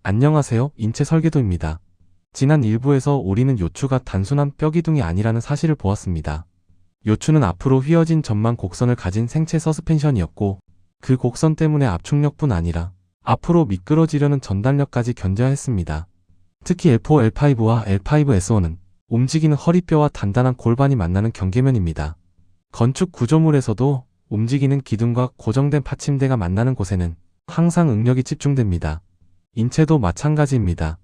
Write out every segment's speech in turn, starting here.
안녕하세요. 인체 설계도입니다. 지난 일부에서 우리는 요추가 단순한 뼈기둥이 아니라는 사실을 보았습니다. 요추는 앞으로 휘어진 전만 곡선을 가진 생체 서스펜션이었고, 그 곡선 때문에 압축력뿐 아니라 앞으로 미끄러지려는 전달력까지 견뎌야 했습니다. 특히 L4, L5와 L5S1은 움직이는 허리뼈와 단단한 골반이 만나는 경계면입니다. 건축 구조물에서도 움직이는 기둥과 고정된 받침대가 만나는 곳에는 항상 응력이 집중됩니다. 인체도 마찬가지입니다.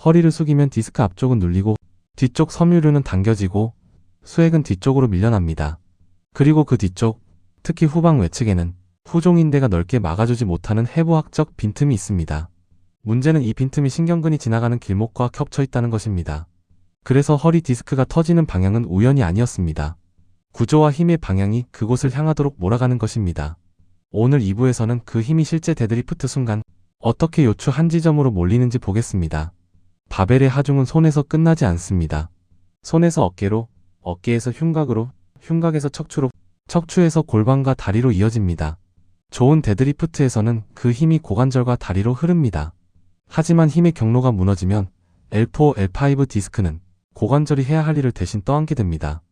허리를 숙이면 디스크 앞쪽은 눌리고 뒤쪽 섬유류는 당겨지고 수액은 뒤쪽으로 밀려납니다. 그리고 그 뒤쪽, 특히 후방 외측에는 후종인대가 넓게 막아주지 못하는 해부학적 빈틈이 있습니다. 문제는 이 빈틈이 신경근이 지나가는 길목과 겹쳐 있다는 것입니다. 그래서 허리 디스크가 터지는 방향은 우연이 아니었습니다. 구조와 힘의 방향이 그곳을 향하도록 몰아가는 것입니다. 오늘 2부에서는 그 힘이 실제 데드리프트 순간 어떻게 요추 한 지점으로 몰리는지 보겠습니다. 바벨의 하중은 손에서 끝나지 않습니다. 손에서 어깨로, 어깨에서 흉곽으로, 흉곽에서 척추로, 척추에서 골반과 다리로 이어집니다. 좋은 데드리프트에서는 그 힘이 고관절과 다리로 흐릅니다. 하지만 힘의 경로가 무너지면 L4, L5 디스크는 고관절이 해야 할 일을 대신 떠안게 됩니다.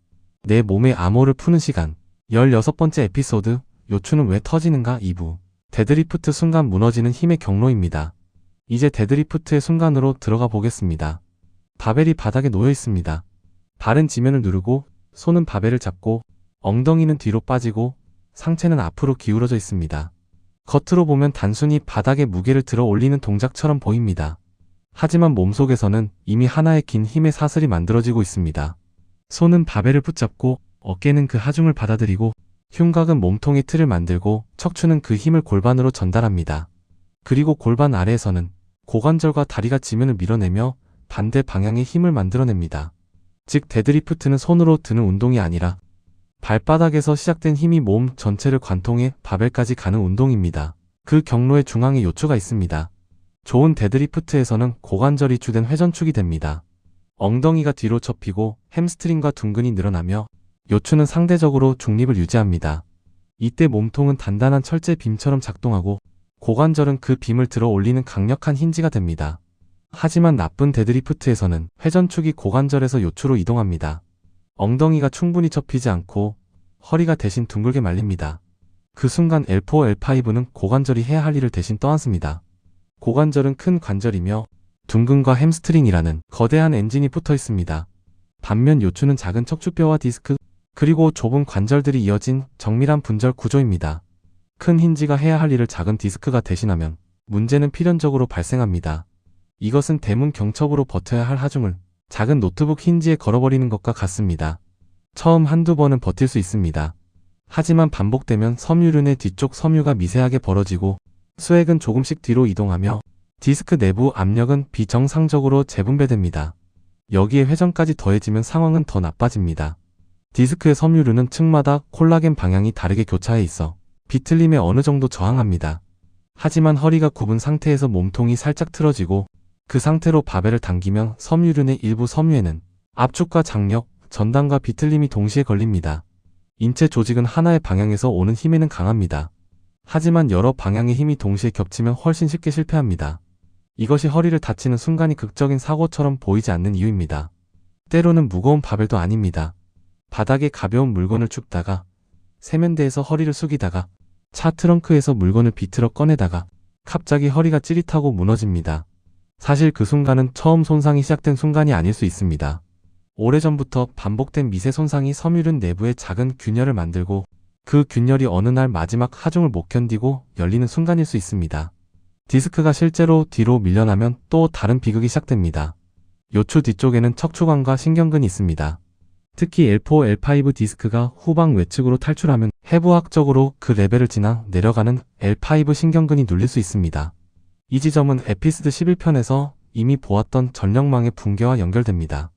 내 몸의 암호를 푸는 시간 16번째 에피소드 요추는 왜 터지는가 2부 데드리프트 순간 무너지는 힘의 경로입니다. 이제 데드리프트의 순간으로 들어가 보겠습니다. 바벨이 바닥에 놓여 있습니다. 발은 지면을 누르고 손은 바벨을 잡고 엉덩이는 뒤로 빠지고 상체는 앞으로 기울어져 있습니다. 겉으로 보면 단순히 바닥에 무게를 들어 올리는 동작처럼 보입니다. 하지만 몸속에서는 이미 하나의 긴 힘의 사슬이 만들어지고 있습니다. 손은 바벨을 붙잡고 어깨는 그 하중을 받아들이고 흉곽은 몸통의 틀을 만들고 척추는 그 힘을 골반으로 전달합니다. 그리고 골반 아래에서는 고관절과 다리가 지면을 밀어내며 반대 방향의 힘을 만들어냅니다. 즉 데드리프트는 손으로 드는 운동이 아니라 발바닥에서 시작된 힘이 몸 전체를 관통해 바벨까지 가는 운동입니다. 그 경로의 중앙에 요추가 있습니다. 좋은 데드리프트에서는 고관절이 주된 회전축이 됩니다. 엉덩이가 뒤로 접히고 햄스트링과 둔근이 늘어나며 요추는 상대적으로 중립을 유지합니다. 이때 몸통은 단단한 철제 빔처럼 작동하고 고관절은 그 빔을 들어 올리는 강력한 힌지가 됩니다. 하지만 나쁜 데드리프트에서는 회전축이 고관절에서 요추로 이동합니다. 엉덩이가 충분히 접히지 않고 허리가 대신 둥글게 말립니다. 그 순간 L4, L5는 고관절이 해야 할 일을 대신 떠안습니다. 고관절은 큰 관절이며 둔근과 햄스트링이라는 거대한 엔진이 붙어 있습니다. 반면 요추는 작은 척추뼈와 디스크, 그리고 좁은 관절들이 이어진 정밀한 분절 구조입니다. 큰 힌지가 해야 할 일을 작은 디스크가 대신하면 문제는 필연적으로 발생합니다. 이것은 대문 경첩으로 버텨야 할 하중을 작은 노트북 힌지에 걸어버리는 것과 같습니다. 처음 한두 번은 버틸 수 있습니다. 하지만 반복되면 섬유륜 내 뒤쪽 섬유가 미세하게 벌어지고 수액은 조금씩 뒤로 이동하며 디스크 내부 압력은 비정상적으로 재분배됩니다. 여기에 회전까지 더해지면 상황은 더 나빠집니다. 디스크의 섬유륜은 층마다 콜라겐 방향이 다르게 교차해 있어 비틀림에 어느 정도 저항합니다. 하지만 허리가 굽은 상태에서 몸통이 살짝 틀어지고 그 상태로 바벨을 당기면 섬유륜의 일부 섬유에는 압축과 장력, 전단과 비틀림이 동시에 걸립니다. 인체 조직은 하나의 방향에서 오는 힘에는 강합니다. 하지만 여러 방향의 힘이 동시에 겹치면 훨씬 쉽게 실패합니다. 이것이 허리를 다치는 순간이 극적인 사고처럼 보이지 않는 이유입니다. 때로는 무거운 바벨도 아닙니다. 바닥에 가벼운 물건을 줍다가 세면대에서 허리를 숙이다가 차 트렁크에서 물건을 비틀어 꺼내다가 갑자기 허리가 찌릿하고 무너집니다. 사실 그 순간은 처음 손상이 시작된 순간이 아닐 수 있습니다. 오래전부터 반복된 미세 손상이 섬유륜 내부에 작은 균열을 만들고 그 균열이 어느 날 마지막 하중을 못 견디고 열리는 순간일 수 있습니다. 디스크가 실제로 뒤로 밀려나면 또 다른 비극이 시작됩니다. 요추 뒤쪽에는 척추관과 신경근이 있습니다. 특히 L4, L5 디스크가 후방 외측으로 탈출하면 해부학적으로 그 레벨을 지나 내려가는 L5 신경근이 눌릴 수 있습니다. 이 지점은 에피소드 11편에서 이미 보았던 전력망의 붕괴와 연결됩니다.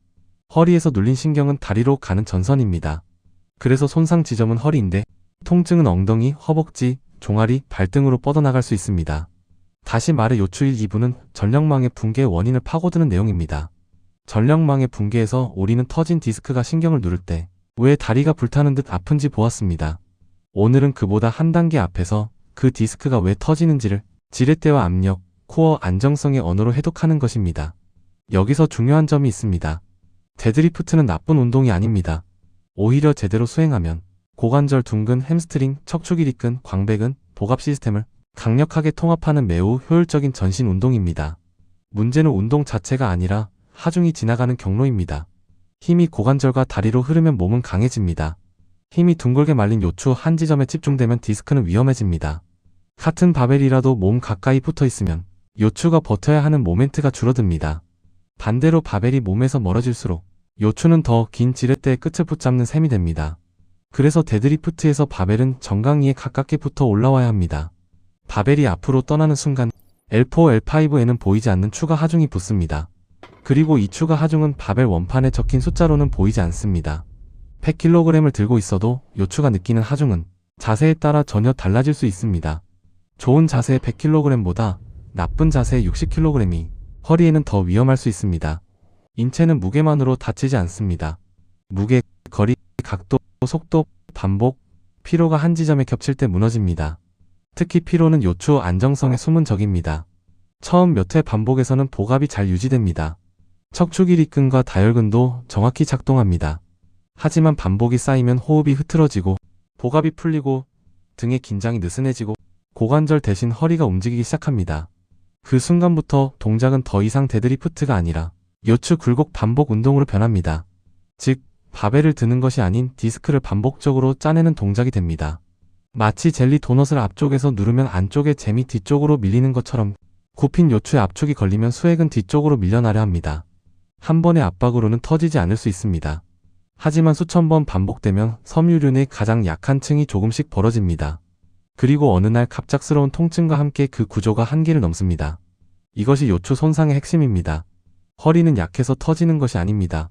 허리에서 눌린 신경은 다리로 가는 전선입니다. 그래서 손상 지점은 허리인데 통증은 엉덩이, 허벅지, 종아리, 발등으로 뻗어나갈 수 있습니다. 다시 말해 요추 1, 2부는 전력망의 붕괴의 원인을 파고드는 내용입니다. 전력망의 붕괴에서 우리는 터진 디스크가 신경을 누를 때 왜 다리가 불타는 듯 아픈지 보았습니다. 오늘은 그보다 한 단계 앞에서 그 디스크가 왜 터지는지를 지렛대와 압력, 코어 안정성의 언어로 해독하는 것입니다. 여기서 중요한 점이 있습니다. 데드리프트는 나쁜 운동이 아닙니다. 오히려 제대로 수행하면 고관절, 둔근, 햄스트링, 척추 길이근, 광배근, 복압 시스템을 강력하게 통합하는 매우 효율적인 전신 운동입니다. 문제는 운동 자체가 아니라 하중이 지나가는 경로입니다. 힘이 고관절과 다리로 흐르면 몸은 강해집니다. 힘이 둥글게 말린 요추 한 지점에 집중되면 디스크는 위험해집니다. 같은 바벨이라도 몸 가까이 붙어 있으면 요추가 버텨야 하는 모멘트가 줄어듭니다. 반대로 바벨이 몸에서 멀어질수록 요추는 더 긴 지렛대의 끝을 붙잡는 셈이 됩니다. 그래서 데드리프트에서 바벨은 정강이에 가깝게 붙어 올라와야 합니다. 바벨이 앞으로 떠나는 순간 L4, L5에는 보이지 않는 추가 하중이 붙습니다. 그리고 이 추가 하중은 바벨 원판에 적힌 숫자로는 보이지 않습니다. 100kg을 들고 있어도 요추가 느끼는 하중은 자세에 따라 전혀 달라질 수 있습니다. 좋은 자세의 100kg보다 나쁜 자세의 60kg이 허리에는 더 위험할 수 있습니다. 인체는 무게만으로 다치지 않습니다. 무게, 거리, 각도, 속도, 반복, 피로가 한 지점에 겹칠 때 무너집니다. 특히 피로는 요추 안정성의 숨은 적입니다. 처음 몇 회 반복에서는 복압이 잘 유지됩니다. 척추 길이근과 다혈근도 정확히 작동합니다. 하지만 반복이 쌓이면 호흡이 흐트러지고 복압이 풀리고 등의 긴장이 느슨해지고 고관절 대신 허리가 움직이기 시작합니다. 그 순간부터 동작은 더 이상 데드리프트가 아니라 요추 굴곡 반복 운동으로 변합니다. 즉, 바벨을 드는 것이 아닌 디스크를 반복적으로 짜내는 동작이 됩니다. 마치 젤리 도넛을 앞쪽에서 누르면 안쪽의 잼이 뒤쪽으로 밀리는 것처럼 굽힌 요추의 압축이 걸리면 수액은 뒤쪽으로 밀려나려 합니다. 한 번의 압박으로는 터지지 않을 수 있습니다. 하지만 수천 번 반복되면 섬유륜의 가장 약한 층이 조금씩 벌어집니다. 그리고 어느 날 갑작스러운 통증과 함께 그 구조가 한계를 넘습니다. 이것이 요추 손상의 핵심입니다. 허리는 약해서 터지는 것이 아닙니다.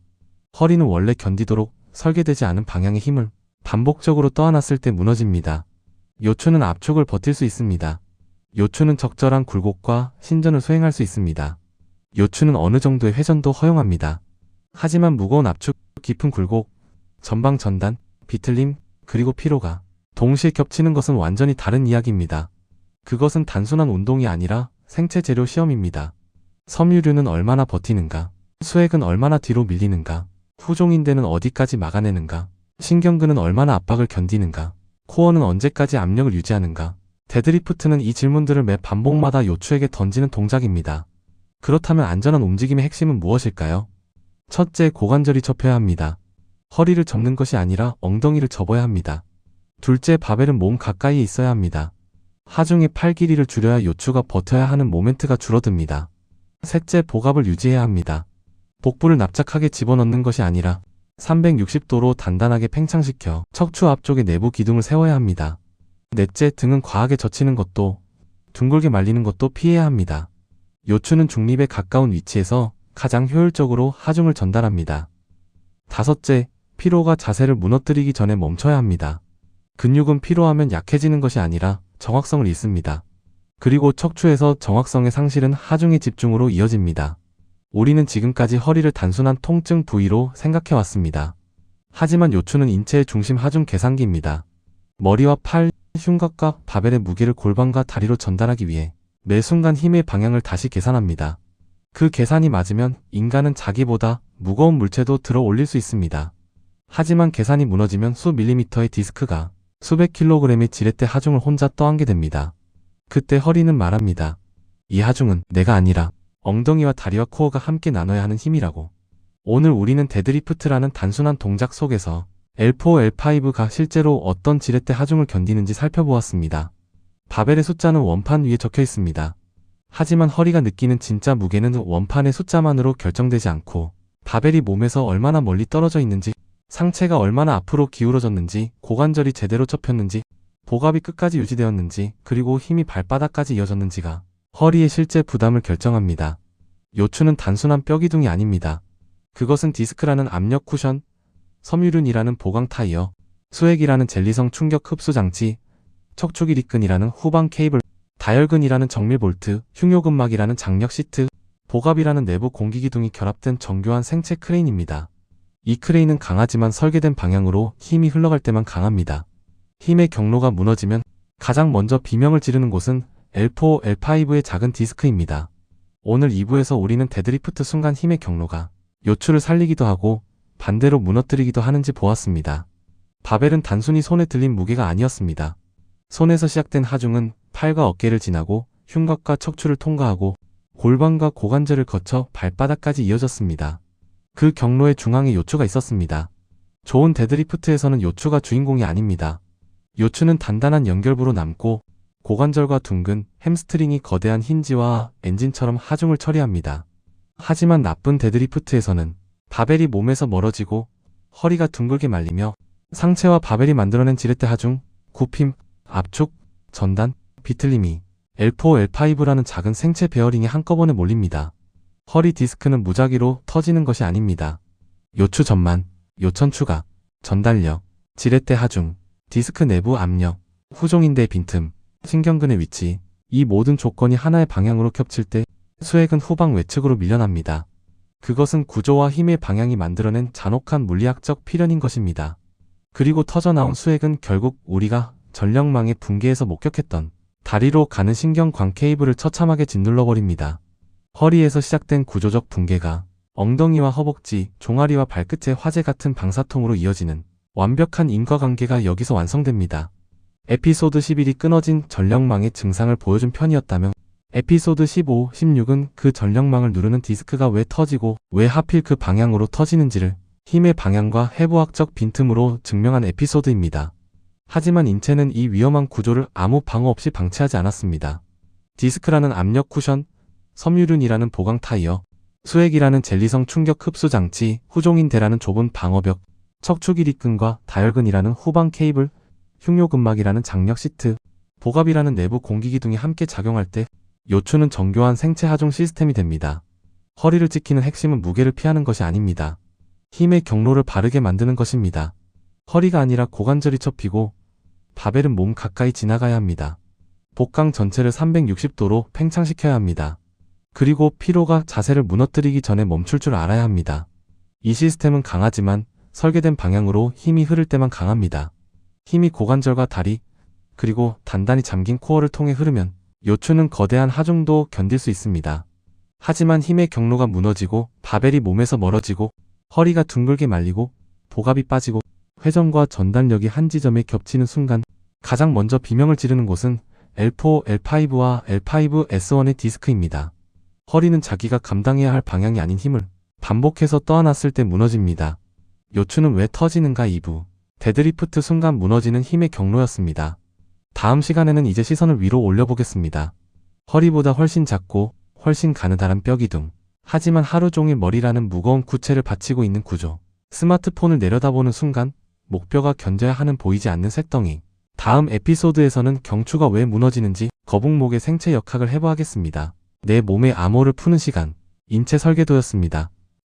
허리는 원래 견디도록 설계되지 않은 방향의 힘을 반복적으로 떠안았을 때 무너집니다. 요추는 압축을 버틸 수 있습니다. 요추는 적절한 굴곡과 신전을 수행할 수 있습니다. 요추는 어느 정도의 회전도 허용합니다. 하지만 무거운 압축, 깊은 굴곡, 전방 전단, 비틀림, 그리고 피로가 동시에 겹치는 것은 완전히 다른 이야기입니다. 그것은 단순한 운동이 아니라 생체 재료 시험입니다. 섬유류는 얼마나 버티는가, 수액은 얼마나 뒤로 밀리는가, 후종인대는 어디까지 막아내는가, 신경근은 얼마나 압박을 견디는가, 코어는 언제까지 압력을 유지하는가. 데드리프트는 이 질문들을 매 반복마다 요추에게 던지는 동작입니다. 그렇다면 안전한 움직임의 핵심은 무엇일까요? 첫째, 고관절이 접혀야 합니다. 허리를 접는 것이 아니라 엉덩이를 접어야 합니다. 둘째, 바벨은 몸 가까이에 있어야 합니다. 하중의 팔 길이를 줄여야 요추가 버텨야 하는 모멘트가 줄어듭니다. 셋째, 복압을 유지해야 합니다. 복부를 납작하게 집어넣는 것이 아니라 360도로 단단하게 팽창시켜 척추 앞쪽의 내부 기둥을 세워야 합니다. 넷째, 등은 과하게 젖히는 것도 둥글게 말리는 것도 피해야 합니다. 요추는 중립에 가까운 위치에서 가장 효율적으로 하중을 전달합니다. 다섯째, 피로가 자세를 무너뜨리기 전에 멈춰야 합니다. 근육은 피로하면 약해지는 것이 아니라 정확성을 잃습니다. 그리고 척추에서 정확성의 상실은 하중의 집중으로 이어집니다. 우리는 지금까지 허리를 단순한 통증 부위로 생각해왔습니다. 하지만 요추는 인체의 중심 하중 계산기입니다. 머리와 팔, 흉곽과 바벨의 무게를 골반과 다리로 전달하기 위해 매 순간 힘의 방향을 다시 계산합니다. 그 계산이 맞으면 인간은 자기보다 무거운 물체도 들어 올릴 수 있습니다. 하지만 계산이 무너지면 수 밀리미터의 디스크가 수백 킬로그램의 지렛대 하중을 혼자 떠안게 됩니다. 그때 허리는 말합니다. 이 하중은 내가 아니라 엉덩이와 다리와 코어가 함께 나눠야 하는 힘이라고. 오늘 우리는 데드리프트라는 단순한 동작 속에서 L4, L5가 실제로 어떤 지렛대 하중을 견디는지 살펴보았습니다. 바벨의 숫자는 원판 위에 적혀 있습니다. 하지만 허리가 느끼는 진짜 무게는 원판의 숫자만으로 결정되지 않고 바벨이 몸에서 얼마나 멀리 떨어져 있는지, 상체가 얼마나 앞으로 기울어졌는지, 고관절이 제대로 접혔는지, 복압이 끝까지 유지되었는지, 그리고 힘이 발바닥까지 이어졌는지가 허리의 실제 부담을 결정합니다. 요추는 단순한 뼈기둥이 아닙니다. 그것은 디스크라는 압력 쿠션, 섬유륜이라는 보강 타이어, 수액이라는 젤리성 충격 흡수 장치, 척추 길이근이라는 후방 케이블, 다혈근이라는 정밀 볼트, 흉요근막이라는 장력 시트, 복압이라는 내부 공기기둥이 결합된 정교한 생체 크레인입니다. 이 크레인은 강하지만 설계된 방향으로 힘이 흘러갈 때만 강합니다. 힘의 경로가 무너지면 가장 먼저 비명을 지르는 곳은 L4, L5의 작은 디스크입니다. 오늘 2부에서 우리는 데드리프트 순간 힘의 경로가 요추를 살리기도 하고 반대로 무너뜨리기도 하는지 보았습니다. 바벨은 단순히 손에 들린 무게가 아니었습니다. 손에서 시작된 하중은 팔과 어깨를 지나고 흉곽과 척추를 통과하고 골반과 고관절을 거쳐 발바닥까지 이어졌습니다. 그 경로의 중앙에 요추가 있었습니다. 좋은 데드리프트에서는 요추가 주인공이 아닙니다. 요추는 단단한 연결부로 남고 고관절과 둥근 햄스트링이 거대한 힌지와 엔진처럼 하중을 처리합니다. 하지만 나쁜 데드리프트에서는 바벨이 몸에서 멀어지고 허리가 둥글게 말리며 상체와 바벨이 만들어낸 지렛대 하중, 굽힘, 압축, 전단, 비틀림이 L4, L5라는 작은 생체 베어링에 한꺼번에 몰립니다. 허리 디스크는 무작위로 터지는 것이 아닙니다. 요추 전만, 요천 추가, 전달력, 지렛대 하중, 디스크 내부 압력, 후종인대 빈틈, 신경근의 위치, 이 모든 조건이 하나의 방향으로 겹칠 때 수액은 후방 외측으로 밀려납니다. 그것은 구조와 힘의 방향이 만들어낸 잔혹한 물리학적 필연인 것입니다. 그리고 터져나온 수액은 결국 우리가 전력망의 붕괴에서 목격했던 다리로 가는 신경광 케이블을 처참하게 짓눌러버립니다. 허리에서 시작된 구조적 붕괴가 엉덩이와 허벅지, 종아리와 발끝의 화재 같은 방사통으로 이어지는 완벽한 인과관계가 여기서 완성됩니다. 에피소드 11이 끊어진 전력망의 증상을 보여준 편이었다면 에피소드 15, 16은 그 전력망을 누르는 디스크가 왜 터지고 왜 하필 그 방향으로 터지는지를 힘의 방향과 해부학적 빈틈으로 증명한 에피소드입니다. 하지만 인체는 이 위험한 구조를 아무 방어 없이 방치하지 않았습니다. 디스크라는 압력 쿠션, 섬유륜이라는 보강 타이어, 수액이라는 젤리성 충격 흡수 장치, 후종인대라는 좁은 방어벽, 척추 길이끈과 다혈근이라는 후방 케이블, 흉요근막이라는 장력 시트, 복압이라는 내부 공기기둥이 함께 작용할 때 요추는 정교한 생체 하중 시스템이 됩니다. 허리를 지키는 핵심은 무게를 피하는 것이 아닙니다. 힘의 경로를 바르게 만드는 것입니다. 허리가 아니라 고관절이 접히고 바벨은 몸 가까이 지나가야 합니다. 복강 전체를 360도로 팽창시켜야 합니다. 그리고 피로가 자세를 무너뜨리기 전에 멈출 줄 알아야 합니다. 이 시스템은 강하지만 설계된 방향으로 힘이 흐를 때만 강합니다. 힘이 고관절과 다리, 그리고 단단히 잠긴 코어를 통해 흐르면 요추는 거대한 하중도 견딜 수 있습니다. 하지만 힘의 경로가 무너지고 바벨이 몸에서 멀어지고 허리가 둥글게 말리고 복압이 빠지고 회전과 전달력이 한 지점에 겹치는 순간 가장 먼저 비명을 지르는 곳은 L4, L5와 L5, S1의 디스크입니다. 허리는 자기가 감당해야 할 방향이 아닌 힘을 반복해서 떠안았을 때 무너집니다. 요추는 왜 터지는가 2부. 데드리프트 순간 무너지는 힘의 경로였습니다. 다음 시간에는 이제 시선을 위로 올려보겠습니다. 허리보다 훨씬 작고 훨씬 가느다란 뼈기둥. 하지만 하루 종일 머리라는 무거운 구체를 받치고 있는 구조. 스마트폰을 내려다보는 순간 목뼈가 견뎌야 하는 보이지 않는 쇳덩이. 다음 에피소드에서는 경추가 왜 무너지는지 거북목의 생체 역학을 해부하겠습니다. 내 몸의 암호를 푸는 시간. 인체 설계도였습니다.